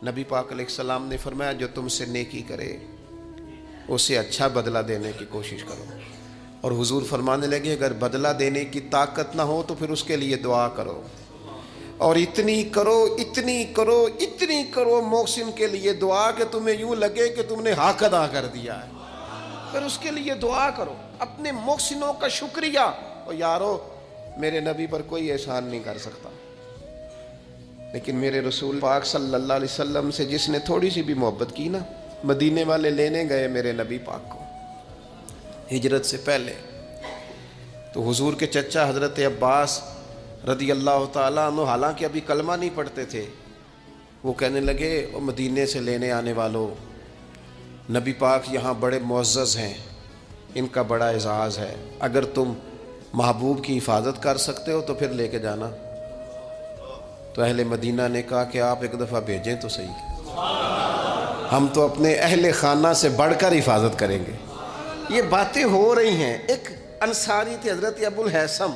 نبی پاک علیہ السلام نے فرمایا جو تم سے نیکی کرے اسے اچھا بدلہ دینے کی کوشش کرو، اور حضور فرمانے لگے اگر بدلہ دینے کی طاقت نہ ہو تو پھر اس کے لیے دعا کرو، اور اتنی کرو اتنی کرو اتنی کرو محسن کے لیے دعا کہ تمہیں یوں لگے کہ تم نے حق ادا کر دیا ہے، پھر اس کے لیے دعا کرو، اپنے محسنوں کا شکریہ۔ اور یارو میرے نبی پر کوئی احسان نہیں کر سکتا، لیکن میرے رسول پاک صلی اللہ علیہ وسلم سے جس نے تھوڑی سی بھی محبت کی نا، مدینے والے لینے گئے میرے نبی پاک کو ہجرت سے پہلے، تو حضور کے چچا حضرت عباس رضی اللہ تعالیٰ عنہ حالانکہ ابھی کلمہ نہیں پڑھتے تھے، وہ کہنے لگے وہ مدینے سے لینے آنے والوں، نبی پاک یہاں بڑے معزز ہیں، ان کا بڑا اعزاز ہے، اگر تم محبوب کی حفاظت کر سکتے ہو تو پھر لے کے جانا۔ تو اہل مدینہ نے کہا کہ آپ ایک دفعہ بھیجیں تو صحیح، ہم تو اپنے اہل خانہ سے بڑھ کر حفاظت کریں گے۔ یہ باتیں ہو رہی ہیں، ایک انصاری تھے حضرت ابو الحیثم،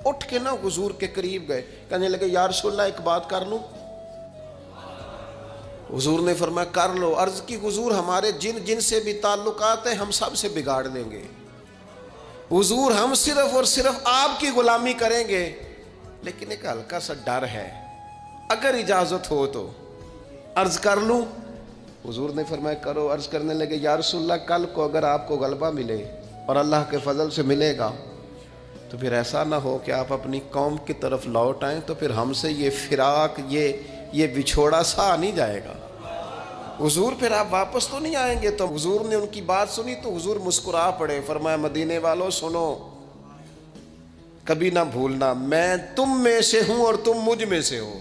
اٹھ کے نا حضور کے قریب گئے، کہنے لگے یا رسول اللہ ایک بات کر لوں؟ حضور نے فرمایا کر لو۔ عرض کی حضور ہمارے جن سے بھی تعلقات ہیں ہم سب سے بگاڑ دیں گے، حضور ہم صرف اور صرف آپ کی غلامی کریں گے، لیکن ایک ہلکا سا ڈر ہے، اگر اجازت ہو تو عرض کر لوں؟ حضور نے فرمایا کرو۔ عرض کرنے لگے یا رسول اللہ کل کو اگر آپ کو غلبہ ملے اور اللہ کے فضل سے ملے گا تو پھر ایسا نہ ہو کہ آپ اپنی قوم کی طرف لوٹ آئیں تو پھر ہم سے یہ فراق یہ بچھوڑا سا نہیں جائے گا، حضور پھر آپ واپس تو نہیں آئیں گے۔ تو حضور نے ان کی بات سنی تو حضور مسکرا پڑے، فرمایا مدینے والوں سنو، کبھی نہ بھولنا میں تم میں سے ہوں اور تم مجھ میں سے ہو۔